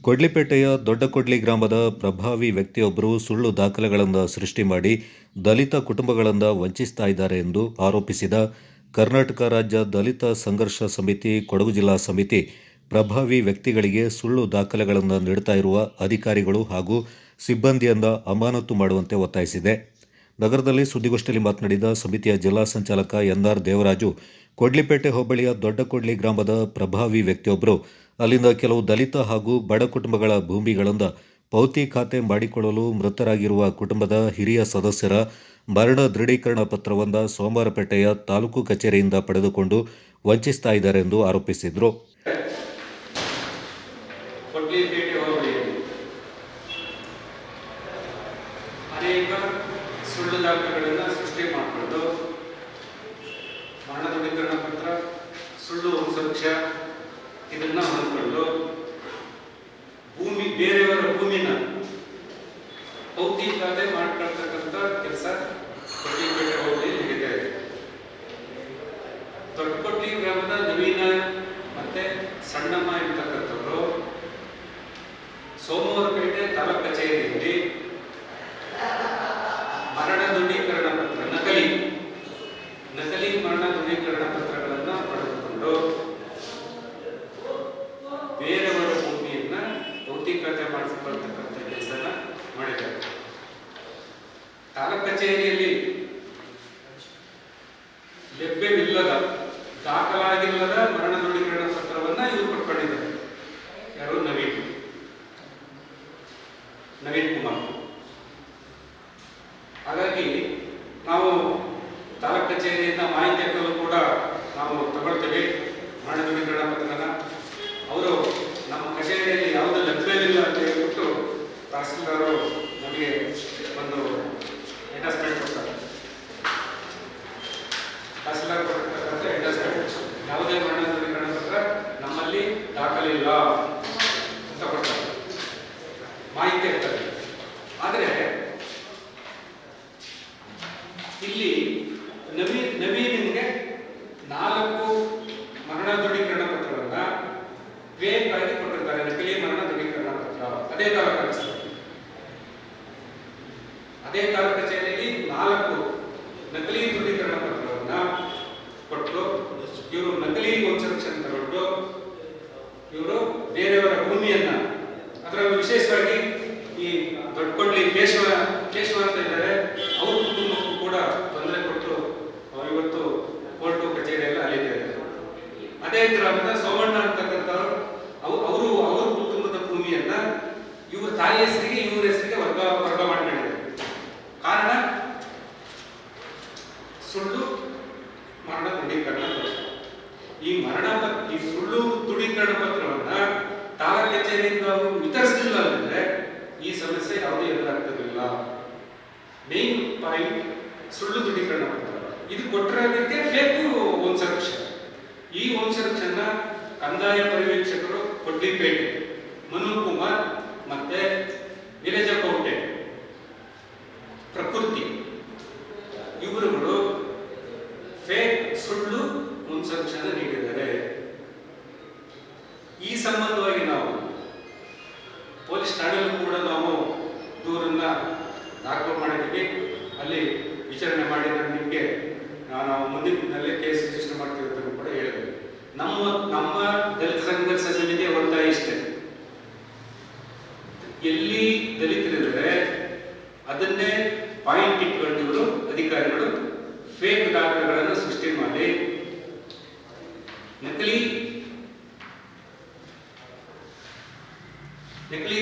ಕೊಡ್ಲಿಪೇಟೆಯ ದೊಡ್ಡಕೊಡ್ಲಿ ಗ್ರಾಮದ ಪ್ರಭಾವಿ ವ್ಯಕ್ತಿಯೊಬ್ಬರು ಸುಳ್ಳು ದಾಖಲೆಗಳನ್ನು ಸೃಷ್ಟಿ ಮಾಡಿ ದಲಿತ ಕುಟುಂಬಗಳನ್ನು ವಂಚಿಸ್ತಾ ಇದ್ದಾರೆ ಎಂದು ಆರೋಪಿಸಿದ ಕರ್ನಾಟಕ ರಾಜ್ಯ ದಲಿತ ಸಂಘರ್ಷ ಸಮಿತಿ ಕೊಡಗು ಜಿಲ್ಲಾ ಸಮಿತಿ ಪ್ರಭಾವಿ ವ್ಯಕ್ತಿಗಳಿಗೆ ಸುಳ್ಳು ದಾಖಲೆಗಳನ್ನು ನೀಡುತ್ತಾ ಇರುವ ಅಧಿಕಾರಿಗಳು ಹಾಗೂ ಸಿಬ್ಬಂದಿಯನ್ನು ಅಮಾನತು ಮಾಡುವಂತೆ ಒತ್ತಾಯಿಸಿದೆ. ನಗರದಲ್ಲಿ ಸುದ್ದಿಗೋಷ್ಠಿಯಲ್ಲಿ ಮಾತನಾಡಿದ ಸಮಿತಿಯ ಜಿಲ್ಲಾ ಸಂಚಾಲಕ ಎನ್ಆರ್ ದೇವರಾಜು, ಕೊಡ್ಲಿಪೇಟೆ ಹೋಬಳಿಯ ದೊಡ್ಡಕೊಡ್ಲಿ ಗ್ರಾಮದ ಪ್ರಭಾವಿ ವ್ಯಕ್ತಿಯೊಬ್ಬರು ಅಲ್ಲಿಂದ ಕೆಲವು ದಲಿತ ಹಾಗೂ ಬಡ ಕುಟುಂಬಗಳ ಭೂಮಿಗಳಿಂದ ಪೌತಿ ಖಾತೆ ಮಾಡಿಕೊಳ್ಳಲು ಮೃತರಾಗಿರುವ ಕುಟುಂಬದ ಹಿರಿಯ ಸದಸ್ಯರ ಮರಣ ದೃಢೀಕರಣ ಪತ್ರವನ್ನು ಸೋಮವಾರಪೇಟೆಯ ತಾಲೂಕು ಕಚೇರಿಯಿಂದ ಪಡೆದುಕೊಂಡು ವಂಚಿಸ್ತಾ ಇದ್ದಾರೆ ಎಂದು ಆರೋಪಿಸಿದರು. ಅನೇಕ ಸುಳ್ಳು ದಾಖಲೆಗಳನ್ನು ಸೃಷ್ಟಿ ಮಾಡಿಕೊಂಡು ಮರಣ ದೃಢೀಕರಣ ಪತ್ರ, ಸುಳ್ಳು ಸಾಕ್ಷ್ಯ ಇದನ್ನ ಹೊಂದ್ಕೊಂಡು ಬೇರೆಯವರ ಭೂಮಿನ ಪೌತಿ ಖಾತೆ ಮಾಡ್ಕೊಳ್ತಕ್ಕಂಥ ಕೆಲಸ ಕೊಡ್ಲಿಪೇಟೆ ಹೋಬಳಿ ನಡೀತಾ ಇದೆ. ದೊಡ್ಡಕೊಡ್ಲಿ ಗ್ರಾಮದ ನವೀನ ಮತ್ತೆ ಸಣ್ಣಮ್ಮ ಇರ್ತಕ್ಕಂಥವರು ಸೋಮವಾರಪೇಟೆ ತಾಲೂಕು ಕಚೇರಿಯಲ್ಲಿ ಮರಣ ದೃಢೀಕರಣ ಪತ್ರ, ನಕಲಿ ಮರಣ ದೃಢೀಕರಣ ಪತ್ರಗಳನ್ನು ಪಡೆದುಕೊಂಡು ಬೇರೆಯವರ ಭೂಮಿಯನ್ನ ಭೌತಿಕತೆ ಮಾಡಿಸಿಕೊಳ್ತಕ್ಕಂಥ ಕೆಲಸನ ಮಾಡಿದ್ದಾರೆ. ತಾಲೂಕು ಕಚೇರಿಯಲ್ಲಿ ಲಭ್ಯವಿಲ್ಲದ, ದಾಖಲಾಗಿಲ್ಲದ ಮರಣ ದೃಢೀಕರಣ ಪತ್ರವನ್ನ ಇವರು ಪಡ್ಕೊಂಡಿದ್ದಾರೆ. ಯಾರು? ನವೀನ್ ಕುಮಾರ್. ಹಾಗಾಗಿ ನಾವು ತಾಲೂಕು ಕಚೇರಿಯಿಂದ ಮಾಹಿತಿಯನ್ನು ಕೂಡ ನಾವು ತಗೊಳ್ತೇವೆ. ಮರಣ ದೃಢೀಕರಣ ಪತ್ರನ ಅವರು ನಮ್ಮ ಕಚೇರಿಯಲ್ಲಿ ಯಾವುದು ಲಭ್ಯವಿಲ್ಲ ಅಂತ ಹೇಳ್ಬಿಟ್ಟು ತಹಸೀಲ್ದಾರರು ನಮಗೆ ಒಂದು ಎಂಡಸ್ಮೆಂಟ್ ಕೊಡ್ತಾರೆ. ತಹಸೀಲ್ದಾರ್ ಕೊಡ್ತಕ್ಕಂಥ ಎಂಡಸ್ಮೆಂಟ್, ಯಾವುದೇ ಮರಣ ದೃಢೀಕರಣ ಪತ್ರ ನಮ್ಮಲ್ಲಿ ದಾಖಲಿಲ್ಲ ಅಂತ ಕೊಡ್ತಾರೆ, ಮಾಹಿತಿ ಇರ್ತದೆ. ಆದರೆ ಇಲ್ಲಿ ನವೀನಿಗೆ 4 ಮರಣ ದೃಢೀಕರಣ ಪತ್ರವನ್ನ ಫೇಕ್ ಆಗಿ ಕೊಟ್ಟಿರ್ತಾರೆ. ನಕಲಿ ಮರಣ ದೃಢೀಕರಣ ಪತ್ರ ಅದೇ ತಾಲೂಕು ಕಚೇರಿಯಲ್ಲಿ 4 ನಕಲಿ ದೃಢೀಕರಣ ಪತ್ರವನ್ನ ಕೊಟ್ಟು ಇವರು ನಕಲಿ ಕನ್ಸ್ಟ್ರಕ್ಷನ್ ತಗೊಂಡು ಇವರು ಬೇರೆಯವರ ಭೂಮಿಯನ್ನ, ಅದರಲ್ಲಿ ವಿಶೇಷವಾಗಿ ಈ ದೊಡ್ಡಕೊಡ್ಲಿ ಕೇಶವ ಅಂತ ಇದ್ದಾರೆ, ಅವ್ರ ಕುಟುಂಬಕ್ಕೂ ಕೂಡ ತೊಂದರೆ ಕೊಟ್ಟು ಇವತ್ತು ಕೋರ್ಟು ಕಚೇರಿ ಎಲ್ಲ ಅಲ್ಲಿದ್ದಾರೆ. ಅದೇ ಗ್ರಾಮದ ಸೋಮಣ್ಣ ಅಂತಕ್ಕಂಥವ್ರು ಅವ್ರ ಕುಟುಂಬದ ಭೂಮಿಯನ್ನ ಇವ್ರ ತಾಯಿ ಹೆಸರಿಗೆ, ಇವ್ರ ಹೆಸರಿಗೆ ವರ್ಗ ಮಾಡ್ಕೊಂಡಿದ್ದಾರೆ. ಕಾರಣ ಸುಳ್ಳು ಮರಣ ದೃಢೀಕರಣ ಪತ್ರ. ಈ ಸುಳ್ಳು ದೃಢೀಕರಣ ಪತ್ರವನ್ನ ತಾಲೂಕು ಕಚೇರಿಯಿಂದ ಅವರು ವಿತರಿಸಲಿಲ್ಲ ಅಂದ್ರೆ ಈ ಸಮಸ್ಯೆ ಯಾವುದೇ ಎದುರಾಗ್ತಿರಲಿಲ್ಲ. ಮೇನ್ ಪಾಯಿಂಟ್ ಸುಳ್ಳು ದೃಢೀಕರಣ ಪತ್ರ. ಇದು ಕೊಟ್ಟಿರೋದಕ್ಕೆ ಫೇಕ್ ವಂಶವೃಕ್ಷ. ಈ ವಂಶವೃಕ್ಷನ ಕಂದಾಯ ಪರಿವೀಕ್ಷಕರು ಕೊಡ್ಲಿಪೇಟೆ ಮನು ಕುಮಾರ್ ಮತ್ತೆ ವಿಲೇಜಕೋಟೆ ಪ್ರಕೃತಿ ಇವರುಗಳು ಫೇಕ್ ಸುಳ್ಳು ವಂಶವೃಕ್ಷನ ನೀಡಿದ್ದಾರೆ. ಈ ಸಂಬಂಧವಾಗಿ ನಾವು ಪೊಲೀಸ್ ಠಾಣೆಯಲ್ಲೂ ಕೂಡ ನಾವು ದೂರನ್ನ ದಾಖಲು ಮಾಡಿದ್ದೀವಿ. ಅಲ್ಲಿ ವಿಚಾರಣೆ ಮಾಡಿ ನಿಮಗೆ ನಾವು ಮುಂದಿನ ದಿನದಲ್ಲಿ ಕೇಸ್ ರಿಜಿಸ್ಟರ್ ಮಾಡ್ತೀವಿ ಅಂತ ಕೂಡ ಹೇಳಿದ್ವಿ. ನಮ್ಮ ದಲಿತ ಸಂಘರ್ಷ ಸಮಿತಿಯ ಒತ್ತಾಯ ಇಷ್ಟೇ, ಎಲ್ಲಿ ದಲಿತರಿದ್ದಾರೆ ಅದನ್ನೇ ಪಾಯಿಂಟ್ ಇಟ್ಕೊಂಡು ಇವರು ಅಧಿಕಾರಿಗಳು ಫೇಕ್ ದಾಖಲೆಗಳನ್ನು ಸೃಷ್ಟಿ ಮಾಡಿ ನಕಲಿ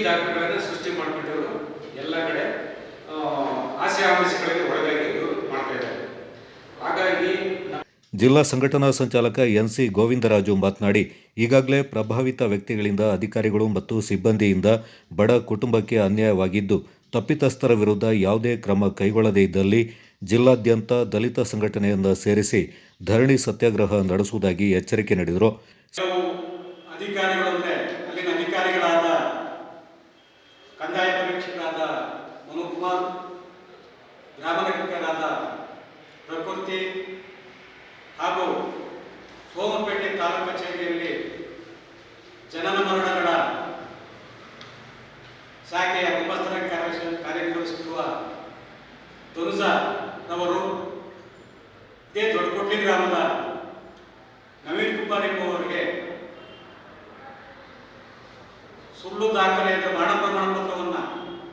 ದಾಖಲೆಗಳನ್ನು ಸೃಷ್ಟಿ ಮಾಡಿಬಿಟ್ಟವರು ಎಲ್ಲ ಕಡೆ ಆಸೆಗಳಿಗೆ ಒಳಗಾಗಿ ಇವರು ಮಾಡ್ತಾ ಇದ್ದಾರೆ. ಹಾಗಾಗಿ ಜಿಲ್ಲಾ ಸಂಘಟನಾ ಸಂಚಾಲಕ ಎನ್ಸಿ ಗೋವಿಂದರಾಜು ಮಾತನಾಡಿ, ಈಗಾಗಲೇ ಪ್ರಭಾವಿತ ವ್ಯಕ್ತಿಗಳಿಂದ ಅಧಿಕಾರಿಗಳು ಮತ್ತು ಸಿಬ್ಬಂದಿಯಿಂದ ಬಡ ಕುಟುಂಬಕ್ಕೆ ಅನ್ಯಾಯವಾಗಿದ್ದು, ತಪ್ಪಿತಸ್ಥರ ವಿರುದ್ಧ ಯಾವುದೇ ಕ್ರಮ ಕೈಗೊಳ್ಳದೇ ಇದ್ದಲ್ಲಿ ಜಿಲ್ಲಾದ್ಯಂತ ದಲಿತ ಸಂಘಟನೆಯನ್ನು ಸೇರಿಸಿ ಧರಣಿ ಸತ್ಯಾಗ್ರಹ ನಡೆಸುವುದಾಗಿ ಎಚ್ಚರಿಕೆ ನೀಡಿದರು. ಅಲ್ಲಿನ ಅಧಿಕಾರಿಗಳಾದ ಕಂದಾಯ ಪರೀಕ್ಷಕರಾದ ಮನುಕುಮಾರ್, ಗ್ರಾಮ ಲೆಕ್ಕರಾದ ಪ್ರಕೃತಿ ಹಾಗೂ ಸೋಮಪೇಟೆ ತಾಲೂಕು ಕಚೇರಿಯಲ್ಲಿ ಜನನ ಮರಣಗಳ ಸುಳ್ಳು ದಾಖಲೆಯಿಂದ ಮರಣ ಪ್ರಮಾಣ ಪತ್ರವನ್ನು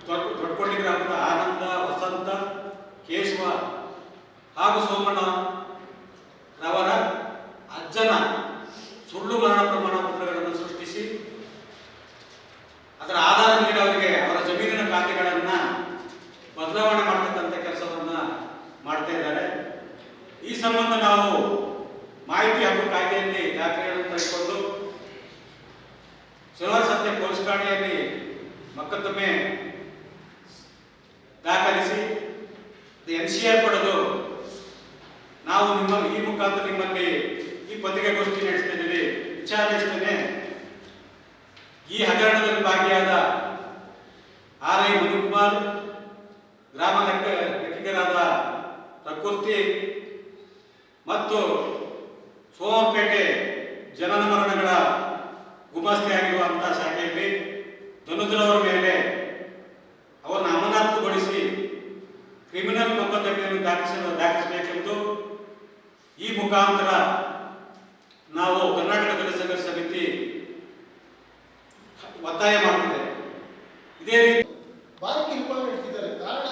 ದೊಡ್ಡಕೊಳ್ಳಿ ಗ್ರಾಮದ ಆನಂದ, ವಸಂತ, ಕೇಶವ ಹಾಗೂ ಸೋಮಣ್ಣ ರವರ ಅಜ್ಜನ ಸುಳ್ಳು ಮರಣ ಪ್ರಮಾಣ ಪತ್ರಗಳನ್ನು ಸೃಷ್ಟಿಸಿ ಅದರ ಆಧಾರದ ಮೇಲೆ ಅವರಿಗೆ ಅವರ ಜಮೀನಿನ ಖಾತೆಗಳನ್ನು ಬದಲಾವಣೆ ಮಾಡತಕ್ಕಂಥ ಕೆಲಸವನ್ನು ಮಾಡ್ತಾ ಇದ್ದಾರೆ. ಈ ಸಂಬಂಧ ನಾವು ಮಾಹಿತಿ ಹಕ್ಕು ಕಾಯ್ದೆಯಲ್ಲಿ ದಾಖಲೆಗಳನ್ನು ತೆಗೆದುಕೊಂಡು ಶನಿವಾರ ಸಂತೆ ಪೊಲೀಸ್ ಠಾಣೆಯಲ್ಲಿ ಮೊಕದ್ದಮೆ ದಾಖಲಿಸಿ NCR ಪಡೆದು ನಾವು ಈ ಮುಖಾಂತರ ನಿಮ್ಮಲ್ಲಿ ಈ ಪತ್ರಿಕಾಗೋಷ್ಠಿ ನಡೆಸ್ತಿದ್ದೀವಿ. ವಿಚಾರ ಇಷ್ಟೇ, ಈ ಹಗರಣದಲ್ಲಿ ಭಾಗಿಯಾದ RI ಮನುಕುಮಾರ್, ಗ್ರಾಮ ಲೆಕ್ಕಿಗರಾದ ಪ್ರಕೃತಿ ಮತ್ತು ಸೋಮಪೇಟೆ ಜನನ ಮರಣಗಳ ಗುಮಾಸ್ತಿಯಾಗಿರುವಂತಹ ಶಾಖೆಯಲ್ಲಿ ಧನುಜರವರ ಮೇಲೆ ಅವರನ್ನು ಅಮಾನತುಗೊಳಿಸಿ ಕ್ರಿಮಿನಲ್ ಮೊಕದ್ದಮೆಯನ್ನು ದಾಖಲಿಸಬೇಕೆಂದು ಈ ಮುಖಾಂತರ ನಾವು ಕರ್ನಾಟಕ ದಲಿತ ಸಂಘರ್ಷ ಸಮಿತಿ ಒತ್ತಾಯ ಮಾಡ್ತಿದೆ. ಇದೇ ರೀತಿ ಭಾರಿ ಕಿರುಕುಳ ನೀಡ್ತಿದ್ದಾರೆ. ಕಾರಣ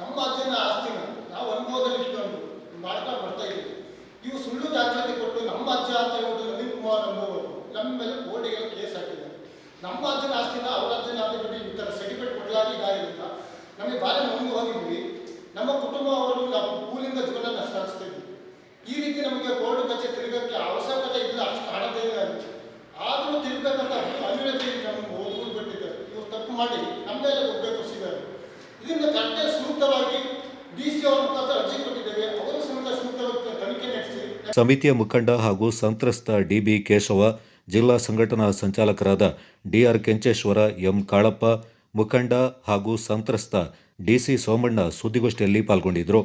ನಮ್ಮ ಅಜ್ಜನ ಆಸ್ತಿನ ನಾವು ಅನುಭವದಲ್ಲಿ ಇಟ್ಕೊಂಡು ಮಾಡ್ಕೊಂಡು ಬರ್ತಾ ಇದ್ದೀವಿ. ಇವು ಸುಳ್ಳು ದಾಖಲಾತಿ ಕೊಟ್ಟು ನಮ್ಮ ಅಜ್ಜ ಅಂತ ಹೇಳ್ಬಿಟ್ಟು ನವೀನ್ ಕುಮಾರ್ ಎಂಬುವರು ನಮ್ಮ ಮೇಲೆ ಕೋರ್ಟಿಗೆ ಕೇಸ್ ಹಾಕಿದ್ದಾರೆ. ನಮ್ಮ ಅಜ್ಜನ ಆಸ್ತಿನ ಅವ್ರ ಅಜ್ಜನ ಆಸ್ತಿ ಈ ಥರ ಸರ್ಟಿಫಿಕೇಟ್ ಕೊಡಲಾಗಿ ಇದಾಗಿಲ್ಲ. ನಮಗೆ ಭಾರಿ ನೊಂದು ಹೋಗಿದ್ವಿ. ನಮ್ಮ ಕುಟುಂಬ ಅವರು ನಾವು ಕೂಲಿಂದ ಜೀವನ ಸಾಗಿಸ್ತಿದ್ವಿ. ಈ ರೀತಿ ನಮಗೆ ಕೋರ್ಟ್ ಕಚೇರಿ ತಿರುಗಕ್ಕೆ ಅವಶ್ಯಕತೆ ಇಲ್ಲ, ಅಷ್ಟು ಹಣದೇ ಆಗುತ್ತೆ. ಆದರೂ ತಿರುಗಬೇಕಂತ ಅನಿವಾರ್ಯತೆ ನಮಗೆ ಓದ್ಕೊಂಡು ಬಿಟ್ಟಿದ್ದಾರೆ. ಇವರು ತಪ್ಪು ಮಾಡಿ ನಮ್ಮ ಮೇಲೆ ಒಪ್ಪಿಸಿದ್ದಾರೆ. ಇದರಿಂದ ಕಟ್ಟೆ ಸೂಕ್ತವಾಗಿ DC ಅವರ ಮುಖಾಂತರ ಅರ್ಜಿ ಕೊಟ್ಟಿದ್ದೇವೆ. ಅವರು ಸಮೇತ ಸೂಕ್ತವಾಗಿ ತನಿಖೆ ನಡೆಸಿ ಸಮಿತಿಯ ಮುಖಂಡ ಹಾಗೂ ಸಂತ್ರಸ್ತ DB ಕೇಶವ, ಜಿಲ್ಲಾ ಸಂಘಟನಾ ಸಂಚಾಲಕರಾದ DR ಕೆಂಚೇಶ್ವರ, M ಕಾಳಪ್ಪ, ಮುಖಂಡ ಹಾಗೂ ಸಂತ್ರಸ್ತ DC ಸೋಮಣ್ಣ ಸುದ್ದಿಗೋಷ್ಠಿಯಲ್ಲಿ ಪಾಲ್ಗೊಂಡಿದ್ದರು.